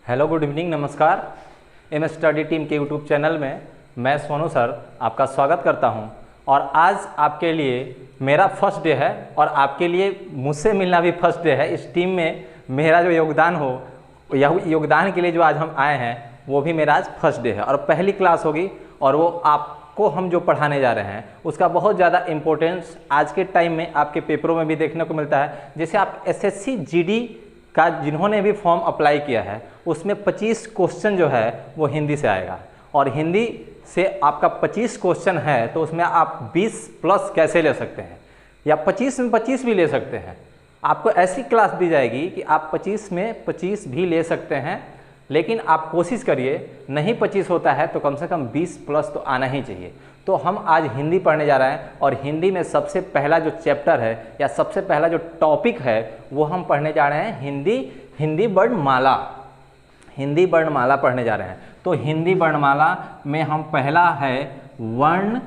Hello, good evening, नमस्कार। M S study team के YouTube channel में मैं सोनू सर आपका स्वागत करता हूं। और आज आपके लिए मेरा फर्स्ट डे है और आपके लिए मुझसे मिलना भी फर्स्ट डे है। इस टीम में मेरा जो योगदान हो, यह योगदान के लिए जो आज हम आए हैं वो भी मेरा आज फर्स्ट डे है और पहली क्लास होगी। और वो आपको हम जो पढ़ाने जा रहे हैं उसका बहुत ज़्यादा इम्पोर्टेंस आज के टाइम में आपके पेपरों में भी देखने को मिलता है। जैसे आप एसएससी जीडी का जिन्होंने भी फॉर्म अप्लाई किया है उसमें 25 क्वेश्चन जो है वो हिंदी से आएगा और हिंदी से आपका 25 क्वेश्चन है तो उसमें आप 20 प्लस कैसे ले सकते हैं या 25 में 25 भी ले सकते हैं। आपको ऐसी क्लास दी जाएगी कि आप 25 में 25 भी ले सकते हैं, लेकिन आप कोशिश करिए, नहीं 25 होता है तो कम से कम 20 प्लस तो आना ही चाहिए। तो हम आज हिंदी पढ़ने जा रहे हैं और हिंदी में सबसे पहला जो चैप्टर है या सबसे पहला जो टॉपिक है वो हम पढ़ने जा रहे हैं हिंदी वर्णमाला। हिंदी वर्णमाला पढ़ने जा रहे हैं। तो हिंदी वर्णमाला में हम पहला है वर्ण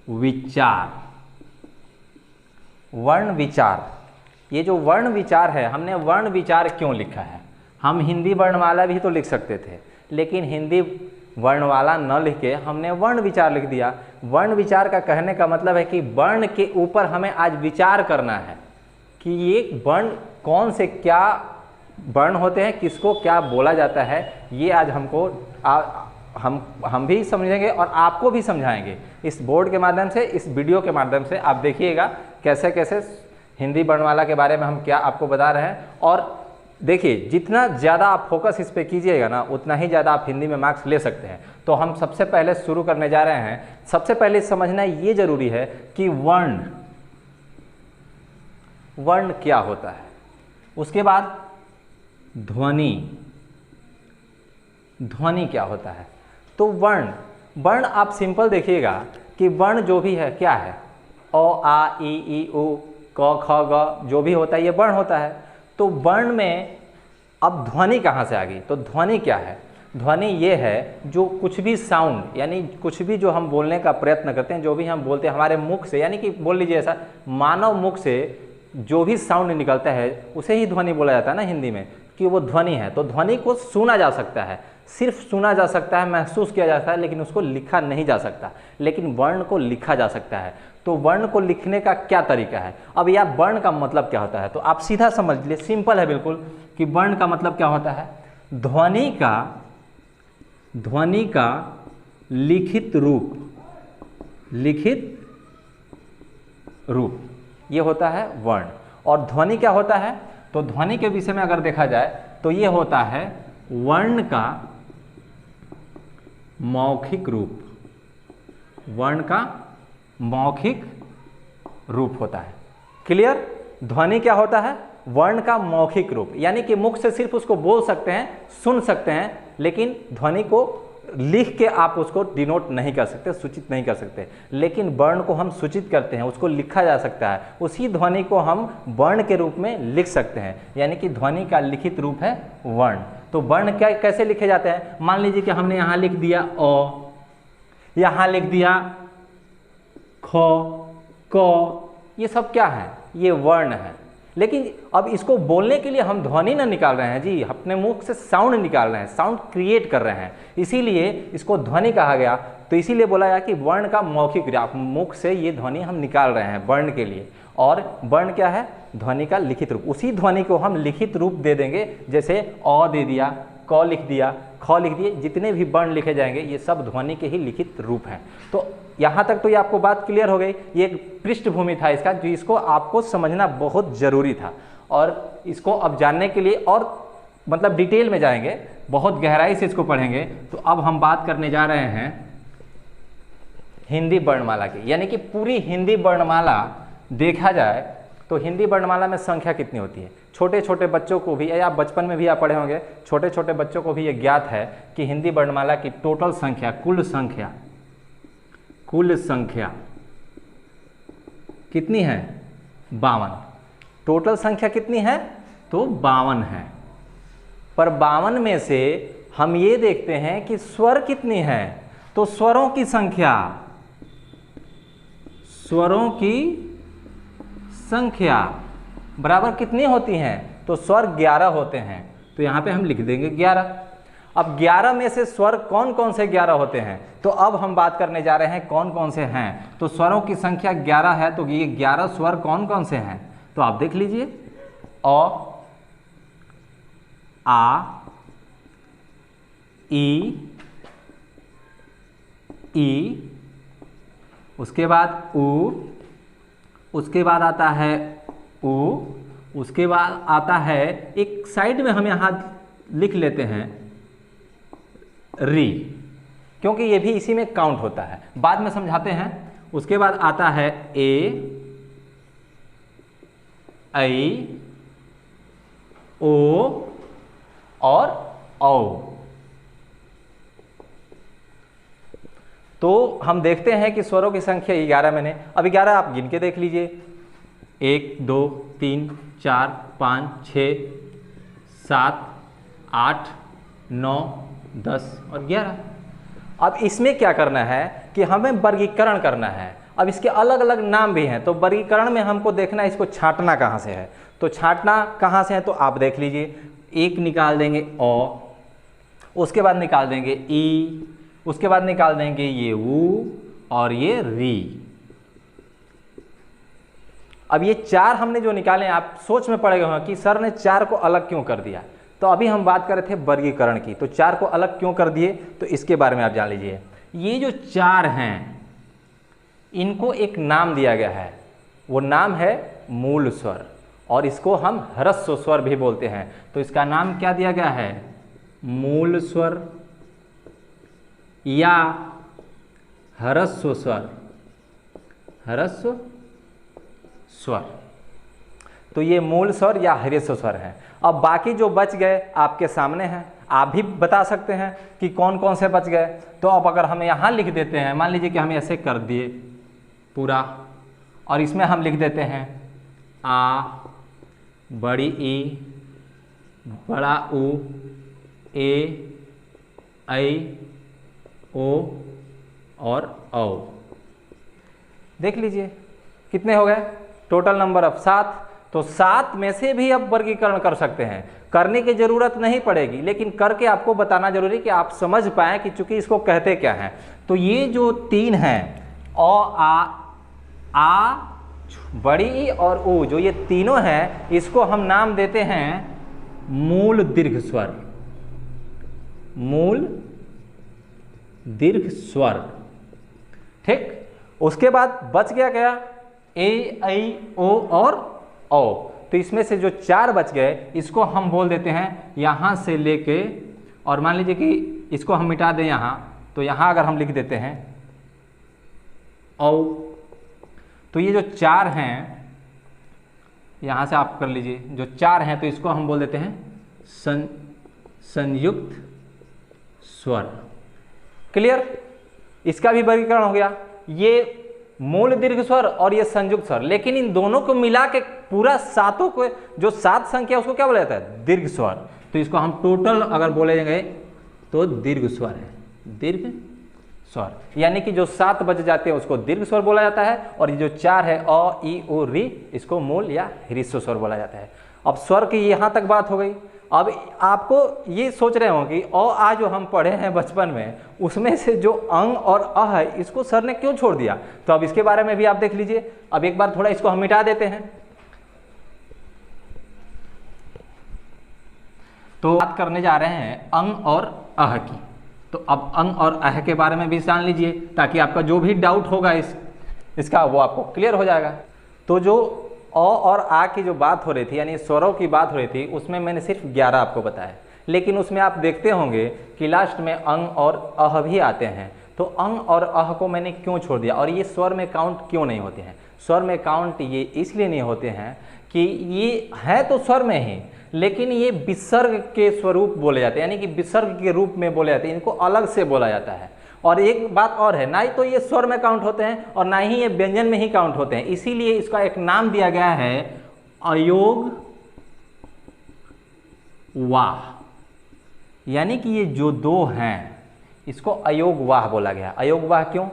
विचार। वर्ण विचार, ये जो वर्ण विचार है, हमने वर्ण विचार क्यों लिखा है? हम हिंदी वर्णमाला भी तो लिख सकते थे, लेकिन हिंदी वर्णमाला न लिख के हमने वर्ण विचार लिख दिया। वर्ण विचार का कहने का मतलब है कि वर्ण के ऊपर हमें आज विचार करना है कि ये वर्ण कौन से क्या वर्ण होते हैं, किसको क्या बोला जाता है। ये आज हमको हम भी समझेंगे और आपको भी समझाएंगे इस बोर्ड के माध्यम से, इस वीडियो के माध्यम से। आप देखिएगा कैसे कैसे हिंदी वर्णमाला के बारे में हम क्या आपको बता रहे हैं। और देखिए, जितना ज़्यादा आप फोकस इस पे कीजिएगा ना उतना ही ज़्यादा आप हिंदी में मार्क्स ले सकते हैं। तो हम सबसे पहले शुरू करने जा रहे हैं। सबसे पहले समझना ये जरूरी है कि वर्ण क्या होता है। उसके बाद ध्वनि क्या होता है। तो वर्ण आप सिंपल देखिएगा कि वर्ण जो भी है क्या है, अ आ ई उ क ख ग जो भी होता है ये वर्ण होता है। तो वर्ण में अब ध्वनि कहाँ से आ गई? तो ध्वनि क्या है? ध्वनि ये है जो कुछ भी साउंड, यानी कुछ भी जो हम बोलने का प्रयत्न करते हैं, जो भी हम बोलते हैं हमारे मुख से, यानी कि बोल लीजिए ऐसा, मानव मुख से जो भी साउंड निकलता है उसे ही ध्वनि बोला जाता है ना हिंदी में, कि वो ध्वनि है। तो ध्वनि को सुना जा सकता है, सिर्फ सुना जा सकता है, महसूस किया जा सकता है, लेकिन उसको लिखा नहीं जा सकता। लेकिन वर्ण को लिखा जा सकता है। तो वर्ण को लिखने का क्या तरीका है? अब यह वर्ण का मतलब क्या होता है तो आप सीधा समझ लीजिए, सिंपल है बिल्कुल, कि वर्ण का मतलब क्या होता है। ध्वनि का लिखित रूप ये होता है वर्ण। और ध्वनि क्या होता है? तो ध्वनि के विषय में अगर देखा जाए तो ये होता है वर्ण का मौखिक रूप। वर्ण का मौखिक रूप होता है। क्लियर? ध्वनि क्या होता है? वर्ण का मौखिक रूप, यानी कि मुख से सिर्फ उसको बोल सकते हैं, सुन सकते हैं, लेकिन ध्वनि को लिख के आप उसको डिनोट नहीं कर सकते, सूचित नहीं कर सकते। लेकिन वर्ण को हम सूचित करते हैं, उसको लिखा जा सकता है। उसी ध्वनि को हम वर्ण के रूप में लिख सकते हैं, यानी कि ध्वनि का लिखित रूप है वर्ण। तो वर्ण क्या कैसे लिखे जाते हैं? मान लीजिए कि हमने यहाँ लिख दिया अ, यहाँ लिख दिया ख, क, ये सब क्या है? ये वर्ण है। लेकिन अब इसको बोलने के लिए हम ध्वनि ना निकाल रहे हैं जी, अपने मुख से साउंड निकाल रहे हैं, साउंड क्रिएट कर रहे हैं, इसीलिए इसको ध्वनि कहा गया। तो इसीलिए बोला गया कि वर्ण का मौखिक रूप, मुख से ये ध्वनि हम निकाल रहे हैं वर्ण के लिए। और वर्ण क्या है? ध्वनि का लिखित रूप। उसी ध्वनि को हम लिखित रूप दे देंगे, जैसे अ दे दिया, क लिख दिया, ख लिख दिए, जितने भी वर्ण लिखे जाएंगे ये सब ध्वनि के ही लिखित रूप हैं। तो यहाँ तक तो ये आपको बात क्लियर हो गई। ये एक पृष्ठभूमि था इसका, जो इसको आपको समझना बहुत ज़रूरी था। और इसको अब जानने के लिए और मतलब डिटेल में जाएंगे, बहुत गहराई से इसको पढ़ेंगे। तो अब हम बात करने जा रहे हैं हिंदी वर्णमाला की, यानी कि पूरी हिंदी वर्णमाला देखा जाए तो हिंदी वर्णमाला में संख्या कितनी होती है। छोटे छोटे बच्चों को भी, या बचपन में भी आप पढ़े होंगे, छोटे छोटे बच्चों को भी ये ज्ञात है कि हिंदी वर्णमाला की टोटल संख्या, कुल संख्या कितनी है? 52। टोटल संख्या कितनी है? तो 52 है। पर 52 में से हम ये देखते हैं कि स्वर कितनी है? तो स्वरों की संख्या बराबर कितनी होती हैं? तो स्वर 11 होते हैं। तो यहाँ पे हम लिख देंगे 11। अब 11 में से स्वर कौन कौन से 11 होते हैं, तो अब हम बात करने जा रहे हैं कौन कौन से हैं। तो स्वरों की संख्या 11 है, तो ये 11 स्वर कौन कौन से हैं, तो आप देख लीजिए। अ, आ, ई, उसके बाद उ, उसके बाद आता है उ, उसके बाद आता है, एक साइड में हम यहाँ लिख लेते हैं री, क्योंकि ये भी इसी में काउंट होता है, बाद में समझाते हैं। उसके बाद आता है ए, ऐ, ओ और औ। तो हम देखते हैं कि स्वरों की संख्या 11 मैंने, अब 11 आप गिन के देख लीजिए, 1 2 3 4 5 6 7 8 9 10 और 11। अब इसमें क्या करना है कि हमें वर्गीकरण करना है। अब इसके अलग अलग नाम भी हैं, तो वर्गीकरण में हमको देखना है इसको छांटना कहाँ से है। तो छांटना कहाँ से है, तो आप देख लीजिए, एक निकाल देंगे अ, उसके बाद निकाल देंगे ई, उसके बाद निकाल देंगे ये ऊ और ये री। अब ये 4 हमने जो निकाले, आप सोच में पड़े होंगे कि सर ने 4 को अलग क्यों कर दिया। तो अभी हम बात कर रहे थे वर्गीकरण की, तो 4 को अलग क्यों कर दिए, तो इसके बारे में आप जान लीजिए। ये जो 4 हैं, इनको एक नाम दिया गया है, वो नाम है मूल स्वर, और इसको हम ह्रस्व स्वर भी बोलते हैं। तो इसका नाम क्या दिया गया है, मूल स्वर या ह्रस्व स्वर, ह्रस्व स्वर। तो ये मूल स्वर या ह्रस्व स्वर है। अब बाकी जो बच गए आपके सामने हैं, आप भी बता सकते हैं कि कौन कौन से बच गए। तो अब अगर हम यहाँ लिख देते हैं, मान लीजिए कि हम ऐसे कर दिए पूरा, और इसमें हम लिख देते हैं आ, बड़ी ई, बड़ा ऊ, ए, ऐ, ओ और औ। देख लीजिए कितने हो गए, टोटल नंबर ऑफ 7। तो 7 में से भी आप वर्गीकरण कर सकते हैं, करने की जरूरत नहीं पड़ेगी, लेकिन करके आपको बताना जरूरी कि आप समझ पाएं कि चूंकि इसको कहते क्या हैं। तो ये जो 3 हैं, अ, आ, बड़ी ई और ऊ, जो ये तीनों हैं, इसको हम नाम देते हैं मूल दीर्घ स्वर, मूल दीर्घ स्वर। ठीक, उसके बाद बच गया क्या, ए, ऐ, ओ और औ। तो इसमें से जो 4 बच गए, इसको हम बोल देते हैं यहाँ से लेके, और मान लीजिए कि इसको हम मिटा दें यहाँ, तो यहाँ अगर हम लिख देते हैं औ, तो ये जो 4 हैं, यहाँ से आप कर लीजिए, जो 4 हैं, तो इसको हम बोल देते हैं संयुक्त स्वर। क्लियर, इसका भी वर्गीकरण हो गया, ये मूल दीर्घ स्वर और ये संयुक्त स्वर। लेकिन इन दोनों को मिला के पूरा 7 को, जो 7 संख्या, उसको क्या बोला जाता है, दीर्घ स्वर। तो इसको हम टोटल अगर बोलेंगे तो दीर्घ स्वर है, दीर्घ स्वर। यानी कि जो 7 बच जाते हैं उसको दीर्घ स्वर बोला जाता है, और ये जो 4 है अ, ई, ओ, री, इसको मूल या ह्रस्व स्वर बोला जाता है। अब स्वर की यहाँ तक बात हो गई। अब आपको ये सोच रहे हो कि अ, आ जो हम पढ़े हैं बचपन में, उसमें से जो अंग और अ है, इसको सर ने क्यों छोड़ दिया। तो अब इसके बारे में भी आप देख लीजिए। अब एक बार थोड़ा इसको हम मिटा देते हैं। तो बात करने जा रहे हैं अंग और अह की। तो अब अंग और अह के बारे में भी जान लीजिए, ताकि आपका जो भी डाउट होगा इसका वो आपको क्लियर हो जाएगा। तो जो अ और आ की जो बात हो रही थी, यानी स्वरों की बात हो रही थी, उसमें मैंने सिर्फ 11 आपको बताया। लेकिन उसमें आप देखते होंगे कि लास्ट में अंग और अह भी आते हैं। तो अंग और अह को मैंने क्यों छोड़ दिया, और ये स्वर में काउंट क्यों नहीं होते हैं। स्वर में काउंट ये इसलिए नहीं होते हैं कि ये है तो स्वर में ही, लेकिन ये विसर्ग के स्वरूप बोले जाते हैं, यानी कि विसर्ग के रूप में बोले जाते हैं, इनको अलग से बोला जाता है। और एक बात और है, ना ही तो ये स्वर में काउंट होते हैं और ना ही ये व्यंजन में ही काउंट होते हैं। इसीलिए इसका एक नाम दिया गया है अयोग वाह, यानी कि ये जो 2 हैं इसको अयोग वाह बोला गया। अयोग वाह क्यों,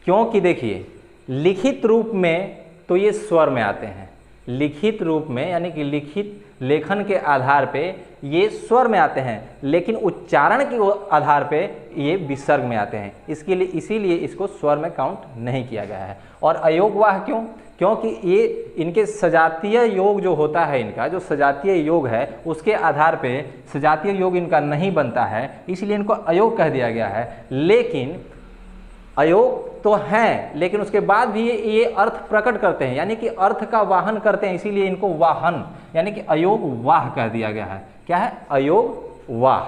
क्योंकि देखिए लिखित रूप में तो ये स्वर में आते हैं, लिखित रूप में, यानी कि लिखित लेखन के आधार पे ये स्वर में आते हैं, लेकिन उच्चारण के आधार पे ये विसर्ग में आते हैं। इसके लिए इसीलिए इसको स्वर में काउंट नहीं किया गया है। और अयोगवाह क्यों? क्योंकि ये इनके सजातीय योग जो होता है, इनका जो सजातीय योग है उसके आधार पे सजातीय योग इनका नहीं बनता है, इसलिए इनको अयोग कह दिया गया है। लेकिन अयोग तो हैं, लेकिन उसके बाद भी ये अर्थ प्रकट करते हैं, यानी कि अर्थ का वाहन करते हैं, इसीलिए इनको वाहन यानी कि अयोग वाह कह दिया गया है। क्या है? अयोग वाह।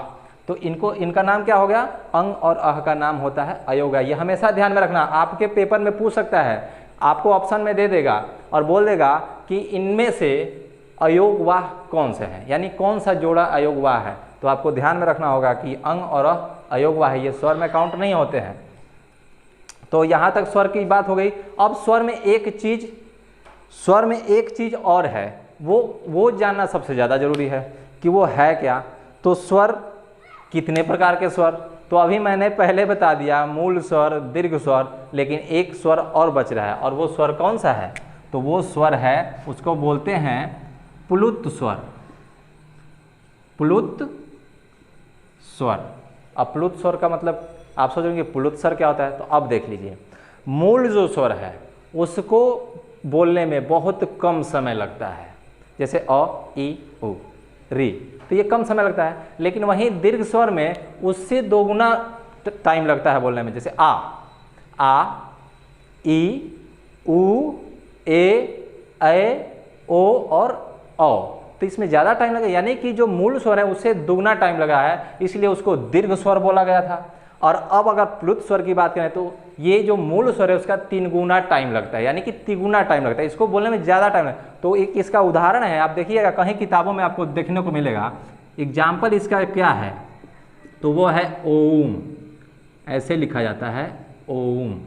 तो इनका नाम क्या हो गया? अंग और अह का नाम होता है अयोग। ये हमेशा ध्यान में रखना, आपके पेपर में पूछ सकता है, आपको ऑप्शन में दे देगा और बोल देगा कि इनमें से अयोग वाह कौन से हैं, यानी कौन सा जोड़ा अयोग वाह है। तो आपको ध्यान में रखना होगा कि अंग और अह अयोग वाह है, ये स्वर में काउंट नहीं होते हैं। तो यहाँ तक स्वर की बात हो गई। अब स्वर में एक चीज और है, वो जानना सबसे ज़्यादा जरूरी है कि वो है क्या। तो स्वर कितने प्रकार के स्वर? तो अभी मैंने पहले बता दिया, मूल स्वर, दीर्घ स्वर, लेकिन एक स्वर और बच रहा है, और वो स्वर कौन सा है? तो वो स्वर है, उसको बोलते हैं प्लुत स्वर। प्लुत स्वर। अब प्लुत स्वर का मतलब आप सोचेंगे प्लुत स्वर क्या होता है? तो अब देख लीजिए, मूल जो स्वर है उसको बोलने में बहुत कम समय लगता है, जैसे अ, ई, उ, री, तो ये कम समय लगता है। लेकिन वहीं दीर्घ स्वर में उससे दोगुना टाइम लगता है बोलने में, जैसे आ, ई, उ, ए, ओ और औ। तो इसमें ज़्यादा टाइम लगा, यानी कि जो मूल स्वर है उससे दुगना टाइम लगा है, इसलिए उसको दीर्घ स्वर बोला गया था। और अब अगर प्लुत स्वर की बात करें तो ये जो मूल स्वर है उसका 3 गुना टाइम लगता है, यानी कि तिगुना टाइम लगता है, इसको बोलने में ज़्यादा टाइम लगता है। तो एक इसका उदाहरण है, आप देखिएगा कहीं किताबों में आपको देखने को मिलेगा। एग्जाम्पल इसका क्या है? तो वो है ओम, ऐसे लिखा जाता है ओम।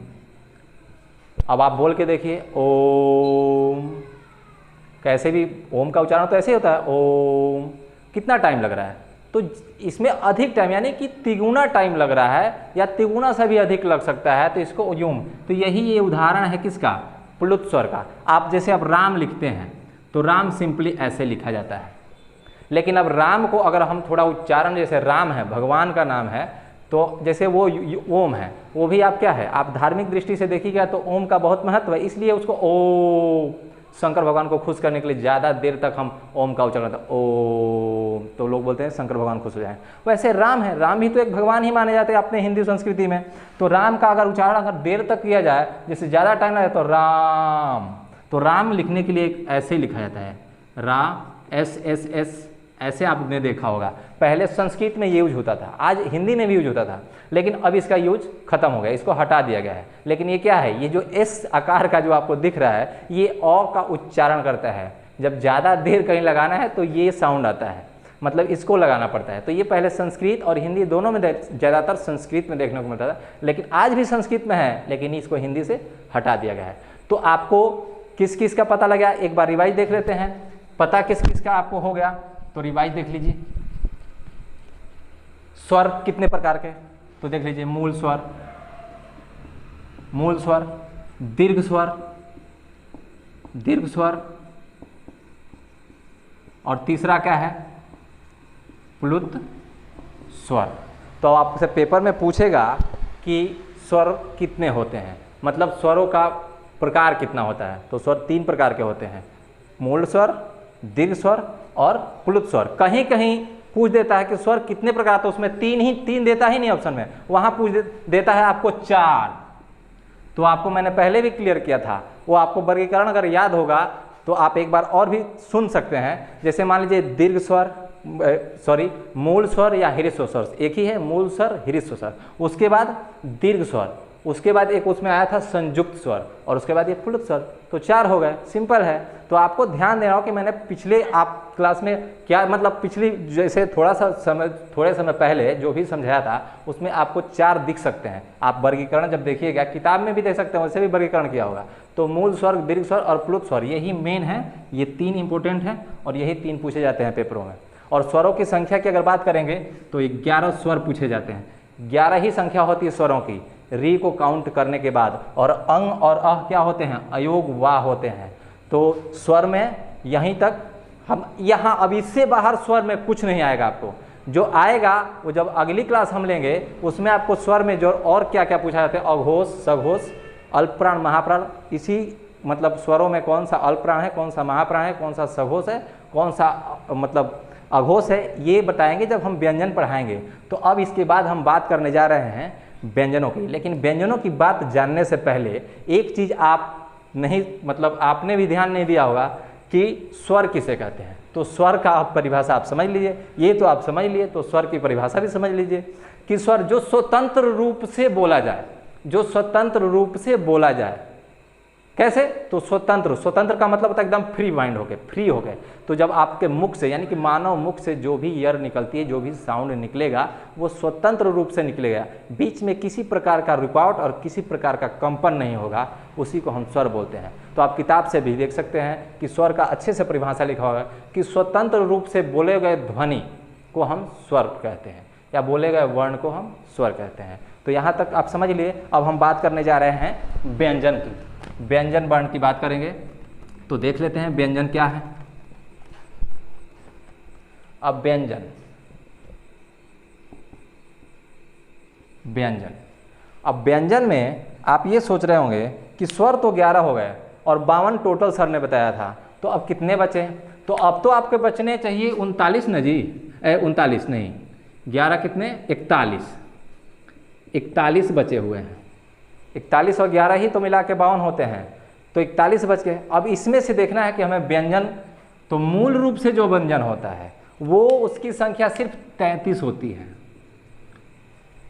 अब आप बोल के देखिए ओम, कैसे भी ओम का उच्चारण तो ऐसे ही होता है ओम। कितना टाइम लग रहा है? तो इसमें अधिक टाइम, यानी कि तिगुना टाइम लग रहा है, या तिगुना से भी अधिक लग सकता है, तो इसको ओम। तो यही ये उदाहरण है किसका? प्लुत स्वर का। आप जैसे अब राम लिखते हैं तो राम सिंपली ऐसे लिखा जाता है, लेकिन अब राम को अगर हम थोड़ा उच्चारण, जैसे राम है, भगवान का नाम है, तो जैसे वो ओम है, वो भी आप क्या है, आप धार्मिक दृष्टि से देखिएगा तो ओम का बहुत महत्व है, इसलिए उसको ओ, शंकर भगवान को खुश करने के लिए ज़्यादा देर तक हम ओम का उच्चारण करते हैं ओम, तो लोग बोलते हैं शंकर भगवान खुश हो जाएं। वैसे राम है, राम भी तो एक भगवान ही माने जाते हैं अपने हिंदी संस्कृति में। तो राम का अगर उच्चारण अगर देर तक किया जाए, जैसे ज़्यादा टाइम लगे, तो राम, तो राम लिखने के लिए ऐसे ही लिखा जाता है, रा, एस एस एस, ऐसे आपने देखा होगा। पहले संस्कृत में ये यूज होता था, आज हिंदी में भी यूज होता था, लेकिन अब इसका यूज खत्म हो गया, इसको हटा दिया गया है। लेकिन ये क्या है, ये जो एस आकार का जो आपको दिख रहा है, ये अ का उच्चारण करता है। जब ज़्यादा देर कहीं लगाना है तो ये साउंड आता है, मतलब इसको लगाना पड़ता है। तो ये पहले संस्कृत और हिंदी दोनों में, ज़्यादातर संस्कृत में देखने को मिलता था, लेकिन आज भी संस्कृत में है, लेकिन इसको हिंदी से हटा दिया गया है। तो आपको किस किस का पता लगा, एक बार रिवाइज देख लेते हैं। पता किस किस का आपको हो गया, तो रिवाइज देख लीजिए। स्वर कितने प्रकार के, तो देख लीजिए, मूल स्वर, दीर्घ स्वर, और तीसरा क्या है, प्लुत स्वर। तो आपसे पेपर में पूछेगा कि स्वर कितने होते हैं, मतलब स्वरों का प्रकार कितना होता है। तो स्वर 3 प्रकार के होते हैं, मूल स्वर, दीर्घ स्वर और प्लुत स्वर। कहीं कहीं पूछ देता है कि स्वर कितने प्रकार, तो उसमें 3 देता ही नहीं ऑप्शन में, वहां पूछ देता है आपको 4। तो आपको मैंने पहले भी क्लियर किया था, वो आपको वर्गीकरण अगर याद होगा तो आप एक बार और भी सुन सकते हैं। जैसे मान लीजिए दीर्घ स्वर, मूल स्वर या ह्रस्व स्वर, एक ही है, मूल स्वर, ह्रस्व स्वर। उसके बाद दीर्घ स्वर, उसके बाद एक उसमें आया था संयुक्त स्वर, और उसके बाद ये प्लुत स्वर। तो 4 हो गए, सिंपल है। तो आपको ध्यान देना हो कि मैंने पिछले आप क्लास में क्या, मतलब पिछली जैसे थोड़े समय पहले जो भी समझाया था उसमें आपको 4 दिख सकते हैं। आप वर्गीकरण जब देखिएगा, किताब में भी देख सकते हैं, वैसे भी वर्गीकरण किया होगा। तो मूल स्वर, दीर्घ स्वर और प्लुत स्वर, यही मेन है, ये 3 इंपॉर्टेंट हैं और यही 3 पूछे जाते हैं पेपरों में। और स्वरों की संख्या की अगर बात करेंगे तो 11 स्वर पूछे जाते हैं, 11 ही संख्या होती है स्वरों की, री को काउंट करने के बाद। और अंग और अह क्या होते हैं, अयोग वाह होते हैं। तो स्वर में यहीं तक हम यहाँ अब इससे बाहर स्वर में कुछ नहीं आएगा आपको। जो आएगा वो जब अगली क्लास हम लेंगे उसमें आपको स्वर में जो और क्या क्या पूछा जाता है, अघोष, सघोष, अल्पप्राण, महाप्राण, इसी मतलब स्वरों में कौन सा अल्पप्राण है, कौन सा महाप्राण है, कौन सा सघोष है, कौन सा मतलब अघोष है, ये बताएंगे जब हम व्यंजन पढ़ाएंगे। तो अब इसके बाद हम बात करने जा रहे हैं व्यंजनों की। लेकिन व्यंजनों की बात जानने से पहले एक चीज़ आप नहीं मतलब आपने भी ध्यान नहीं दिया होगा कि स्वर किसे कहते हैं। तो स्वर का आप परिभाषा आप समझ लीजिए, ये तो आप समझ लिए, तो स्वर की परिभाषा भी समझ लीजिए कि स्वर जो स्वतंत्र रूप से बोला जाए, जो स्वतंत्र रूप से बोला जाए। कैसे? तो स्वतंत्र, स्वतंत्र का मतलब होता है एकदम फ्री माइंड हो गए, फ्री हो गए। तो जब आपके मुख से यानी कि मानव मुख से जो भी ईयर निकलती है, जो भी साउंड निकलेगा वो स्वतंत्र रूप से निकलेगा, बीच में किसी प्रकार का रुकावट और किसी प्रकार का कंपन नहीं होगा, उसी को हम स्वर बोलते हैं। तो आप किताब से भी देख सकते हैं कि स्वर का अच्छे से परिभाषा लिखा होगा कि स्वतंत्र रूप से बोले गए ध्वनि को हम स्वर कहते हैं या बोले गए वर्ण को हम स्वर कहते हैं। तो यहाँ तक आप समझ लिए। अब हम बात करने जा रहे हैं व्यंजन की। व्यंजन वर्ण की बात करेंगे तो देख लेते हैं व्यंजन क्या है। अब व्यंजन, व्यंजन, अब व्यंजन में आप ये सोच रहे होंगे कि स्वर तो 11 हो गए और 52 टोटल सर ने बताया था, तो अब कितने बचे? तो अब तो आपके बचने चाहिए 39 न जी, 39 नहीं, 11 कितने, 41, 41 बचे हुए हैं। 41 और 11 ही तो मिला के 52 होते हैं, तो 41 बच गए। अब इसमें से देखना है कि हमें व्यंजन, तो मूल रूप से जो व्यंजन होता है वो उसकी संख्या सिर्फ 33 होती है,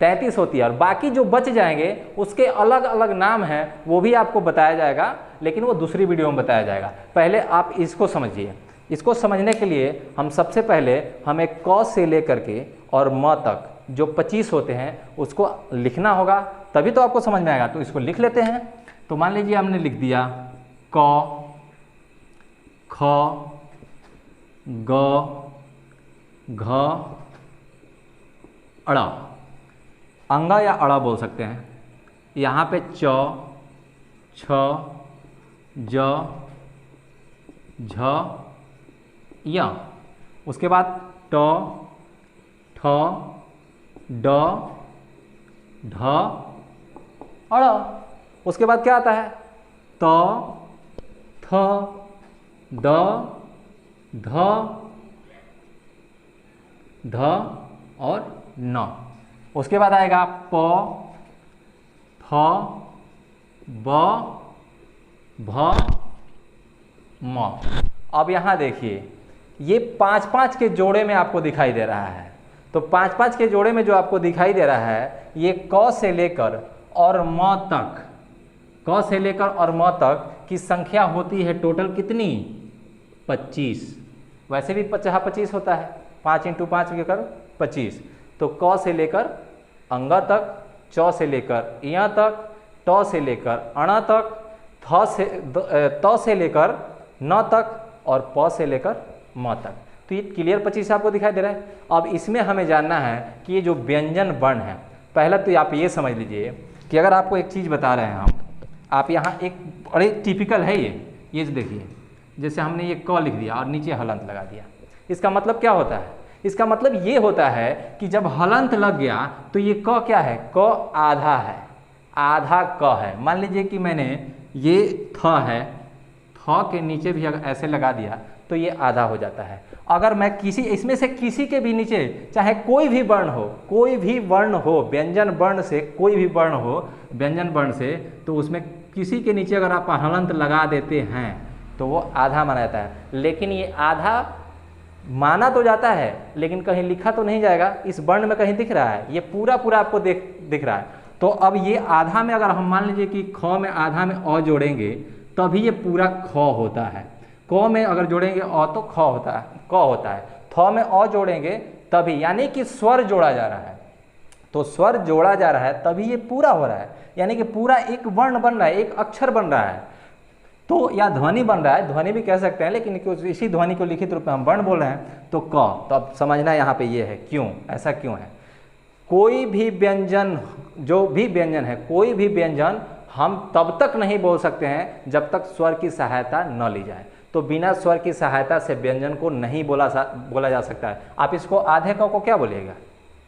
33 होती है, और बाकी जो बच जाएंगे उसके अलग अलग नाम हैं, वो भी आपको बताया जाएगा, लेकिन वो दूसरी वीडियो में बताया जाएगा। पहले आप इसको समझिए। इसको समझने के लिए हम सबसे पहले हमें क से लेकर के और म तक जो 25 होते हैं उसको लिखना होगा, तभी तो आपको समझ में आएगा। तो इसको लिख लेते हैं। तो मान लीजिए हमने लिख दिया क, ख, ग, घ, अड़, अंगा या अड़ा बोल सकते हैं। यहाँ पे च, छ, ज, झ, य, उसके बाद ट, ठ, ड, ढ, अड़, उसके बाद क्या आता है? त, थ, द, ध, ध और न। उसके बाद आएगा प, फ, ब, भ, म। अब यहाँ देखिए ये 5-5 के जोड़े में आपको दिखाई दे रहा है। तो 5-5 के जोड़े में जो आपको दिखाई दे रहा है ये क से लेकर और म तक, क से लेकर और म तक की संख्या होती है टोटल कितनी? 25। वैसे भी 25 होता है, 5 × 5 लेकर 25। तो क से लेकर अंग तक, च से लेकर य तक, ट से लेकर अण तक, त से लेकर न तक और प से लेकर म तक। तो ये क्लियर 25 आपको दिखाई दे रहा है। अब इसमें हमें जानना है कि ये जो व्यंजन वर्ण है, पहला तो आप ये समझ लीजिए कि अगर आपको एक चीज़ बता रहे हैं हम, आप यहाँ एक बड़े टिपिकल है ये देखिए, जैसे हमने ये क लिख दिया और नीचे हलंत लगा दिया। इसका मतलब क्या होता है? इसका मतलब ये होता है कि जब हलंत लग गया तो ये क क्या है? क आधा है, आधा क है। मान लीजिए कि मैंने ये थ है, थ के नीचे भी अगर ऐसे लगा दिया तो ये आधा हो जाता है। अगर मैं किसी इसमें से किसी के भी नीचे चाहे कोई भी वर्ण हो, कोई भी वर्ण हो, व्यंजन वर्ण से कोई भी वर्ण हो, व्यंजन वर्ण से, तो उसमें किसी के नीचे अगर आप हलंत लगा देते हैं तो वो आधा माना जाता है। लेकिन ये आधा माना तो जाता है लेकिन कहीं लिखा तो नहीं जाएगा, इस वर्ण में कहीं दिख रहा है, ये पूरा पूरा आपको दिख रहा है। तो अब ये आधा में अगर हम मान लीजिए कि ख में आधा में अ जोड़ेंगे तभी ये पूरा ख होता है। क में अगर जोड़ेंगे अ तो ख होता है, क होता है। थ में अ जोड़ेंगे तभी, यानी कि स्वर जोड़ा जा रहा है। तो स्वर जोड़ा जा रहा है तभी ये पूरा हो रहा है, यानी कि पूरा एक वर्ण बन रहा है, एक अक्षर बन रहा है। तो या ध्वनि बन रहा है, ध्वनि भी कह सकते हैं, लेकिन इसी ध्वनि को लिखित रूप में हम वर्ण बोल रहे हैं। तो क, तो अब समझना यहाँ पे ये है क्यों, ऐसा क्यों है। कोई भी व्यंजन, जो भी व्यंजन है, कोई भी व्यंजन हम तब तक नहीं बोल सकते हैं जब तक स्वर की सहायता न ली जाए। तो बिना स्वर की सहायता से व्यंजन को नहीं बोला जा सकता है। आप इसको आधे क को क्या बोलिएगा,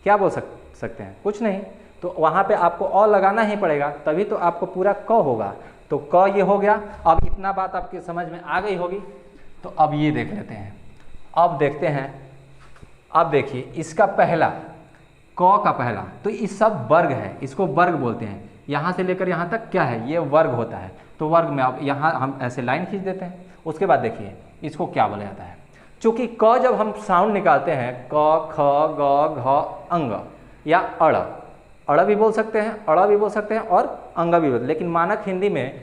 क्या बोल सकते हैं, कुछ नहीं। तो वहाँ पे आपको अ लगाना ही पड़ेगा, तभी तो आपको पूरा क होगा। तो क ये हो गया। अब इतना बात आपकी समझ में आ गई होगी। तो अब ये देख लेते हैं, अब देखते हैं। अब देखिए इसका पहला क का पहला, तो ये सब वर्ग है, इसको वर्ग बोलते हैं। यहाँ से लेकर यहाँ तक क्या है, ये वर्ग होता है। तो वर्ग में अब यहाँ हम ऐसे लाइन खींच देते हैं। उसके बाद देखिए इसको क्या बोला जाता है। चूँकि क जब हम साउंड निकालते हैं, क ख ग घ अंग या अड़ भी बोल सकते हैं, अड़ भी बोल सकते हैं और अंग भी बोल, लेकिन मानक हिंदी में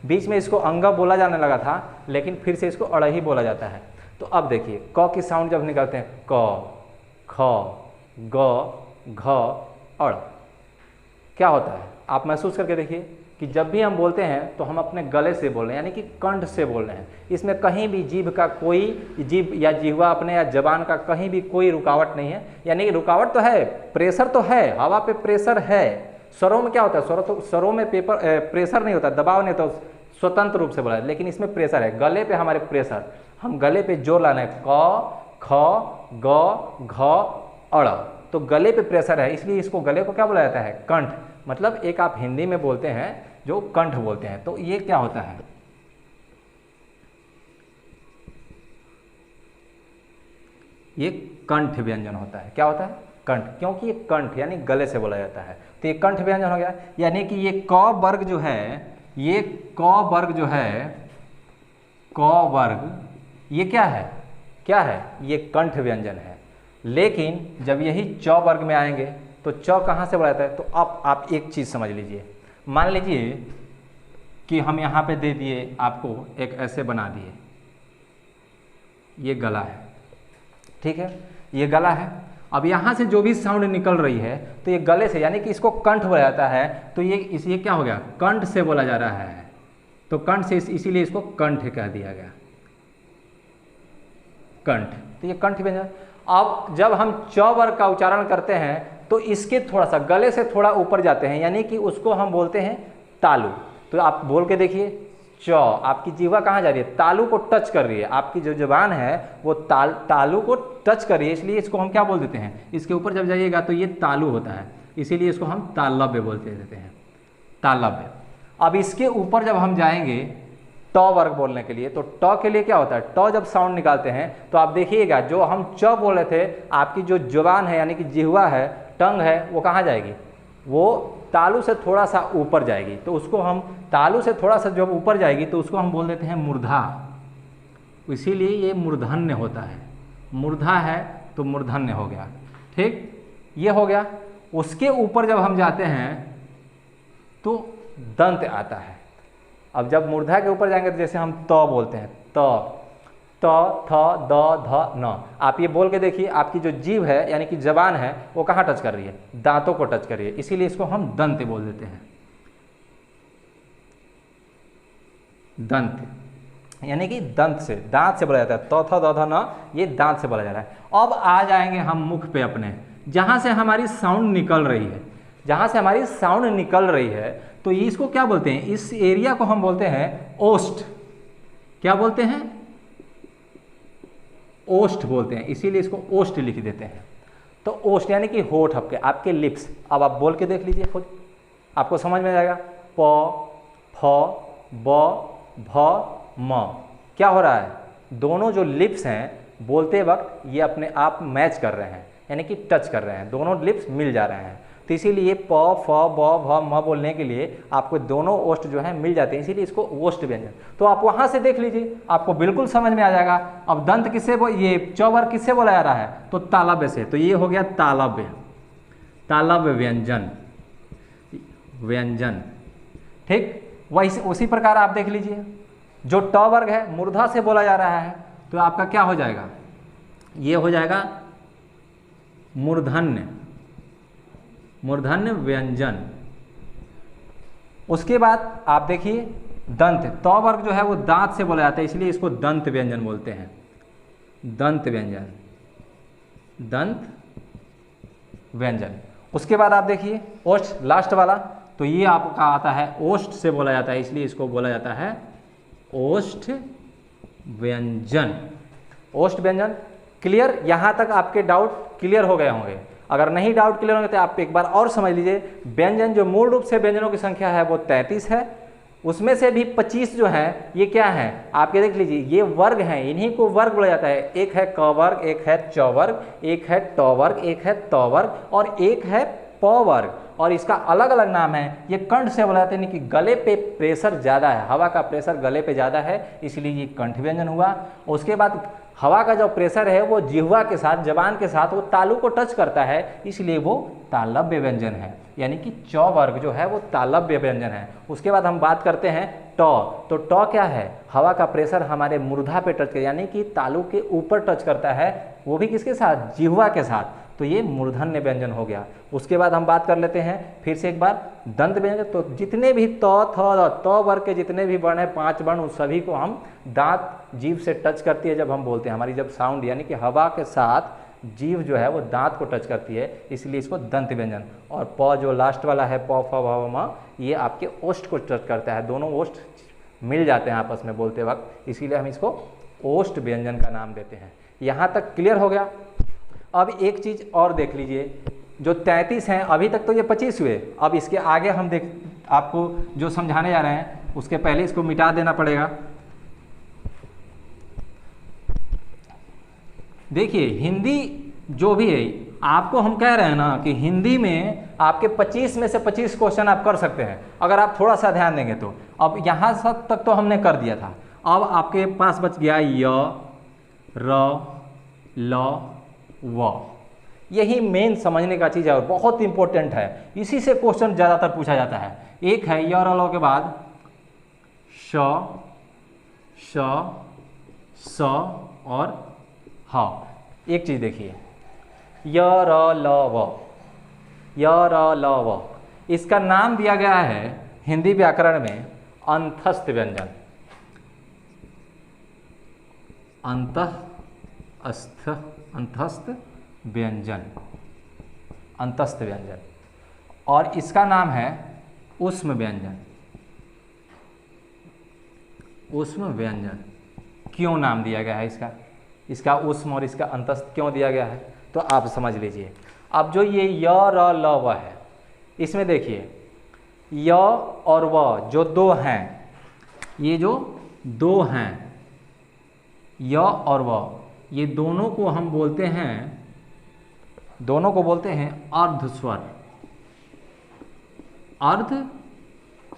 बीच में इसको अंग बोला जाने लगा था, लेकिन फिर से इसको अड़ ही बोला जाता है। तो अब देखिए क की साउंड जब निकालते हैं, क ख ग घ अड़, क्या होता है आप महसूस करके देखिए कि जब भी हम बोलते हैं तो हम अपने गले से बोल रहे हैं, यानी कि कंठ से बोल रहे हैं। इसमें कहीं भी जीभ का कोई, जीभ या जिह्वा अपने या जबान का कहीं भी कोई रुकावट नहीं है। यानी कि रुकावट तो है, प्रेशर तो है, हवा पे प्रेशर है। स्वरों में क्या होता है, स्वरों में प्रेशर नहीं होता, दबाव नहीं होता, स्वतंत्र रूप से बोला है। लेकिन इसमें प्रेशर है, गले पे हमारे प्रेशर, हम गले पे जोर लाना है, क ख ग घ अड़, तो गले पे प्रेशर है, इसलिए इसको गले को क्या बोला जाता है, कंठ। मतलब एक आप हिंदी में बोलते हैं जो कंठ बोलते हैं। तो ये क्या होता है, ये कंठ व्यंजन होता है। क्या होता है, कंठ, क्योंकि ये कंठ यानी गले से बोला जाता है। तो ये कंठ व्यंजन हो गया। यानी कि ये क वर्ग जो है, ये क वर्ग जो है, क वर्ग ये क्या है, क्या है, ये कंठ व्यंजन है। लेकिन जब यही च वर्ग में आएंगे तो च कहाँ से बोला जाता है। तो अब आप एक चीज़ समझ लीजिए, मान लीजिए कि हम यहाँ पे दे दिए आपको, एक ऐसे बना दिए, ये गला है, ठीक है, ये गला है। अब यहाँ से जो भी साउंड निकल रही है तो ये गले से, यानी कि इसको कंठ बोला जाता है। तो ये क्या हो गया, कंठ से बोला जा रहा है। तो कंठ से, इसीलिए इसको कंठ कह दिया गया, कंठ। तो ये कंठ व्यंजन। अब जब हम च वर्ग का उच्चारण करते हैं तो इसके थोड़ा सा गले से थोड़ा ऊपर जाते हैं, यानी कि उसको हम बोलते हैं तालु। तो आप बोल के देखिए, च, आपकी जीवा कहाँ जा रही है, तालु को टच कर रही है, आपकी जो जबान है वो तालु को टच कर रही है, इसलिए इसको हम क्या बोल देते हैं, इसके ऊपर जब जाइएगा तो ये तालु होता है, इसीलिए इसको हम तालव्य बोलते देते हैं, तालव्य। अब इसके ऊपर जब हम जाएंगे ट वर्ग बोलने के लिए, तो ट के लिए क्या होता है, ट जब साउंड निकालते हैं तो आप देखिएगा जो हम च बोल रहे थे, आपकी जो जुबान है यानी कि जिह्वा है, टंग है, वो कहाँ जाएगी, वो तालु से थोड़ा सा ऊपर जाएगी। तो उसको हम तालु से थोड़ा सा जब ऊपर जाएगी तो उसको हम बोल देते हैं मूर्धा, इसीलिए ये मूर्धन्य होता है। मूर्धा है तो मूर्धन्य हो गया, ठीक, ये हो गया। उसके ऊपर जब हम जाते हैं तो दंत आता है। अब जब मूर्धा के ऊपर जाएंगे तो जैसे हम त बोलते हैं, त थ द ध न, आप ये बोल के देखिए, आपकी जो जीभ है यानी कि जबान है वो कहाँ टच कर रही है, दांतों को टच कर रही है, इसीलिए इसको हम दंत बोल देते हैं, दंत, यानी कि दंत से, दांत से बोला जाता है। त थ द ध न, ये दांत से बोला जा रहा है। अब आ जाएंगे हम मुख पे अपने, जहाँ से हमारी साउंड निकल रही है, जहाँ से हमारी साउंड निकल रही है तो इसको क्या बोलते हैं, इस एरिया को हम बोलते हैं ओष्ठ। क्या बोलते हैं, ओष्ठ बोलते हैं, इसीलिए इसको ओष्ठ लिख देते हैं। तो ओष्ठ यानी कि होठ, आपके लिप्स। अब आप बोल के देख लीजिए खुद, आपको समझ में आएगा। प फ ब भ म, क्या हो रहा है, दोनों जो लिप्स हैं बोलते वक्त ये अपने आप मैच कर रहे हैं, यानी कि टच कर रहे हैं, दोनों लिप्स मिल जा रहे हैं। तो इसीलिए प फ ब भ म बोलने के लिए आपको दोनों ओष्ठ जो है मिल जाते हैं, इसीलिए इसको ओष्ठ व्यंजन। तो आप वहाँ से देख लीजिए, आपको बिल्कुल समझ में आ जाएगा। अब दंत किससे, ये च वर्ग किससे बोला जा रहा है, तो तालव्य से। तो ये हो गया तालव्य, तालव्य व्यंजन, व्यंजन, ठीक। वही उसी प्रकार आप देख लीजिए, जो ट वर्ग है मूर्धा से बोला जा रहा है, तो आपका क्या हो जाएगा, ये हो जाएगा मूर्धन्य, मूर्धन्य व्यंजन। उसके बाद आप देखिए दंत, त वर्ग जो है वो दांत से बोला जाता है, इसलिए इसको दंत व्यंजन बोलते हैं, दंत व्यंजन, दंत व्यंजन। उसके बाद आप देखिए ओष्ठ, लास्ट वाला, तो ये आपका आता है ओष्ठ से बोला जाता है, इसलिए इसको बोला जाता है ओष्ठ व्यंजन, ओष्ठ व्यंजन। क्लियर? यहाँ तक आपके डाउट क्लियर हो गए होंगे। अगर नहीं डाउट क्लियर होंगे तो आप एक बार और समझ लीजिए। व्यंजन जो मूल रूप से व्यंजनों की संख्या है वो 33 है, उसमें से भी 25 जो है ये क्या है आपके देख लीजिए, ये वर्ग हैं, इन्हीं को वर्ग बोला जाता है। एक है क वर्ग, एक है च वर्ग, एक है ट वर्ग, एक है त वर्ग और एक है प वर्ग। और इसका अलग अलग नाम है। ये कंठ से बोला जाता है कि गले पे प्रेशर ज़्यादा है, हवा का प्रेशर गले पे ज़्यादा है, इसलिए ये कंठ व्यंजन हुआ। उसके बाद हवा का जो प्रेशर है वो जिह्वा के साथ, जबान के साथ वो तालु को टच करता है, इसलिए वो तालव्य व्यंजन है, यानी कि च वर्ग जो है वो तालव्य व्यंजन है। उसके बाद हम बात करते हैं ट। तो ट क्या है? हवा का प्रेशर हमारे मूर्धा पे टच कर, यानी कि तालु के ऊपर टच करता है, वो भी किसके साथ? जिह्वा के साथ। तो ये मूर्धन्य व्यंजन हो गया। उसके बाद हम बात कर लेते हैं फिर से एक बार दंत व्यंजन। तो जितने भी त थ त वर्ग के जितने भी वर्ण हैं, 5 वर्ण, उन सभी को हम दांत जीभ से टच करती है जब हम बोलते हैं। हमारी जब साउंड यानी कि हवा के साथ जीभ जो है वो दांत को टच करती है, इसलिए इसको दंत व्यंजन। और प जो लास्ट वाला है प फ भ म, ये आपके ओष्ठ को टच करता है। दोनों ओष्ठ मिल जाते हैं आपस में बोलते वक्त, इसीलिए हम इसको ओष्ठ व्यंजन का नाम देते हैं। यहाँ तक क्लियर हो गया? अब एक चीज़ और देख लीजिए, जो 33 हैं अभी तक तो ये 25 हुए। अब इसके आगे हम आपको जो समझाने जा रहे हैं उसके पहले इसको मिटा देना पड़ेगा। देखिए हिंदी जो भी है, आपको हम कह रहे हैं ना कि हिंदी में आपके 25 में से 25 क्वेश्चन आप कर सकते हैं अगर आप थोड़ा सा ध्यान देंगे तो। अब यहाँ तक तो हमने कर दिया था, अब आपके पास बच गया य, र, ल, व। यही मेन समझने का चीज़ है और बहुत इंपॉर्टेंट है, इसी से क्वेश्चन ज़्यादातर पूछा जाता है। एक है य, र, ल के बाद श, श, स और ह। एक चीज़ देखिए, य, र, ल, व, य, र, ल, व, इसका नाम दिया गया है हिंदी व्याकरण में अंतस्थ व्यंजन। अंतस्थ व्यंजन, अंतस्थ व्यंजन। और इसका नाम है ऊष्म व्यंजन। ऊष्म व्यंजन क्यों नाम दिया गया है इसका? इसका ऊष्म और इसका अंतस्थ क्यों दिया गया है तो आप समझ लीजिए। अब जो ये य, र, ल, व है, इसमें देखिए य और व जो दो हैं, ये जो दो हैं य और व, ये दोनों को हम बोलते हैं, दोनों को बोलते हैं अर्ध स्वर। अर्ध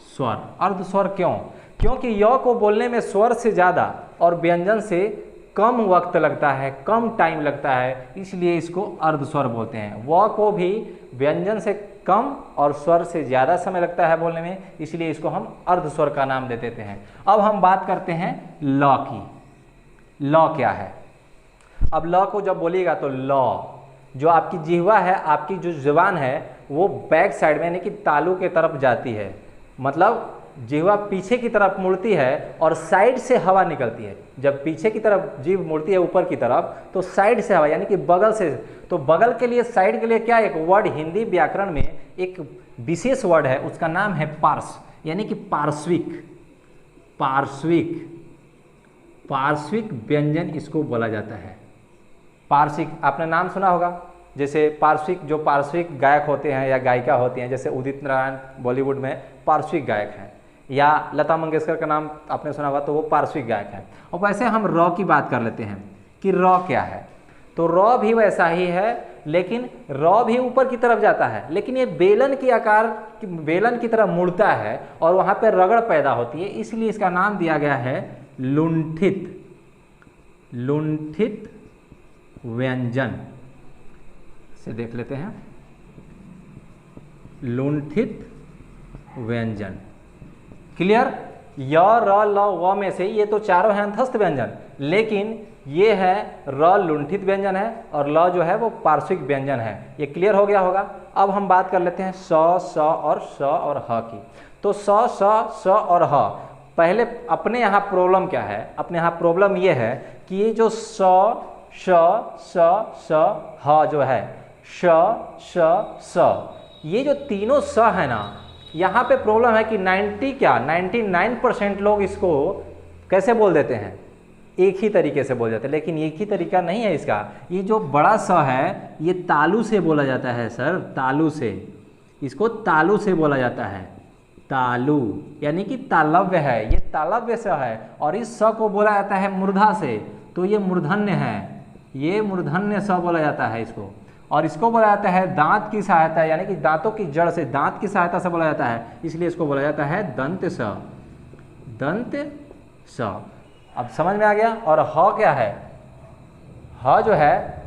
स्वर, अर्ध स्वर क्यों? क्योंकि य को बोलने में स्वर से ज़्यादा और व्यंजन से कम वक्त लगता है, कम टाइम लगता है, इसलिए इसको अर्ध स्वर बोलते हैं। व को भी व्यंजन से कम और स्वर से ज़्यादा समय लगता है बोलने में, इसलिए इसको हम अर्ध स्वर का नाम दे देते हैं। अब हम बात करते हैं ल की। ल क्या है? अब ल को जब बोलिएगा तो ल, जो आपकी जिह्वा है, आपकी जो जुबान है वो बैक साइड में यानी कि तालू के तरफ जाती है, मतलब जिह्वा पीछे की तरफ मुड़ती है और साइड से हवा निकलती है। जब पीछे की तरफ जीभ मुड़ती है ऊपर की तरफ तो साइड से हवा, यानी कि बगल से। तो बगल के लिए, साइड के लिए क्या एक वर्ड हिंदी व्याकरण में एक विशेष वर्ड है, उसका नाम है पार्श, यानी कि पार्श्विक। पार्श्विक, पार्श्विक व्यंजन इसको बोला जाता है। पार्श्विक आपने नाम सुना होगा, जैसे पार्श्विक, जो पार्श्विक गायक होते हैं या गायिका होती हैं, जैसे उदित नारायण बॉलीवुड में पार्श्विक गायक हैं, या लता मंगेशकर का नाम आपने सुना होगा तो वो पार्श्विक गायक हैं। और वैसे हम र की बात कर लेते हैं कि र क्या है। तो र भी वैसा ही है, लेकिन र भी ऊपर की तरफ जाता है, लेकिन ये बेलन की आकार, बेलन की तरह मुड़ता है और वहाँ पर रगड़ पैदा होती है, इसलिए इसका नाम दिया गया है लुंठित। लुंठित व्यंजन से देख लेते हैं, लुंठित व्यंजन। क्लियर? य, र, ल, व में से ये तो चारों हैं अंतस्थ व्यंजन, लेकिन ये है र लुंठित व्यंजन है और ल जो है वो पार्श्विक व्यंजन है। ये क्लियर हो गया होगा। अब हम बात कर लेते हैं स, स और ह की। तो स और ह, पहले अपने यहाँ प्रॉब्लम क्या है? अपने यहाँ प्रॉब्लम ये है कि ये जो स, ह जो है, श, ये जो तीनों स है ना, यहाँ पे प्रॉब्लम है कि 99% लोग इसको कैसे बोल देते हैं? एक ही तरीके से बोला जाता है, लेकिन एक ही तरीका नहीं है इसका। ये जो बड़ा स है ये तालु से बोला जाता है सर, तालु से, इसको तालु से बोला जाता है, तालु, यानी कि तालव्य है, ये तालव्य स है। और इस स को बोला जाता है मूर्धा से, तो ये मूर्धन्य है, ये मूर्धन्य स बोला जाता है इसको। और इसको बोला जाता है दांत की सहायता, यानी कि दांतों की जड़ से, दांत की सहायता से बोला जाता है, इसलिए इसको बोला जाता है दंत स, दंत स। अब समझ में आ गया। और ह क्या है, ह जो है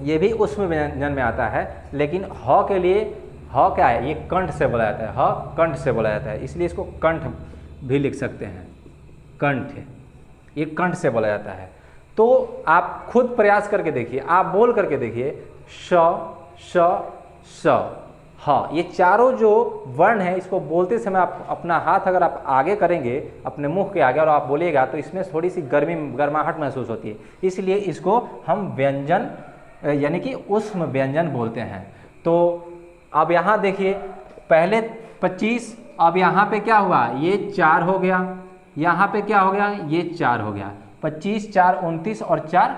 ये भी ऊष्म व्यंजन में आता है, लेकिन ह के लिए ह क्या है, ये कंठ से बोला जाता है, ह कंठ से बोला जाता है, इसलिए इसको कंठ भी लिख सकते हैं, कंठ, ये कंठ से बोला जाता है। तो आप खुद प्रयास करके देखिए, आप बोल करके देखिए, श श स ह, ये चारों जो वर्ण है इसको बोलते समय आप अपना हाथ अगर आप आगे करेंगे अपने मुंह के आगे और आप बोलिएगा तो इसमें थोड़ी सी गर्माहट महसूस होती है, इसलिए इसको हम व्यंजन यानी कि ऊष्म व्यंजन बोलते हैं। तो अब यहाँ देखिए, पहले 25, अब यहाँ पे क्या हुआ, ये 4 हो गया, यहाँ पे क्या हो गया, ये 4 हो गया, 25 4 29 और 4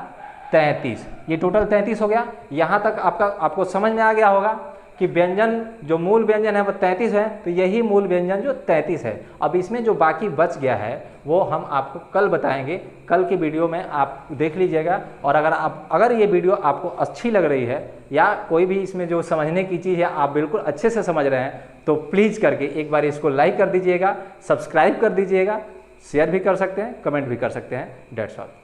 33, ये टोटल 33 हो गया। यहाँ तक आपको समझ में आ गया होगा कि व्यंजन जो मूल व्यंजन है वो 33 है, तो यही मूल व्यंजन जो 33 है। अब इसमें जो बाकी बच गया है वो हम आपको कल बताएंगे, कल की वीडियो में आप देख लीजिएगा। और अगर ये वीडियो आपको अच्छी लग रही है या कोई भी इसमें जो समझने की चीज़ है आप बिल्कुल अच्छे से समझ रहे हैं, तो प्लीज़ करके एक बार इसको लाइक कर दीजिएगा, सब्सक्राइब कर दीजिएगा, शेयर भी कर सकते हैं, कमेंट भी कर सकते हैं। That's all.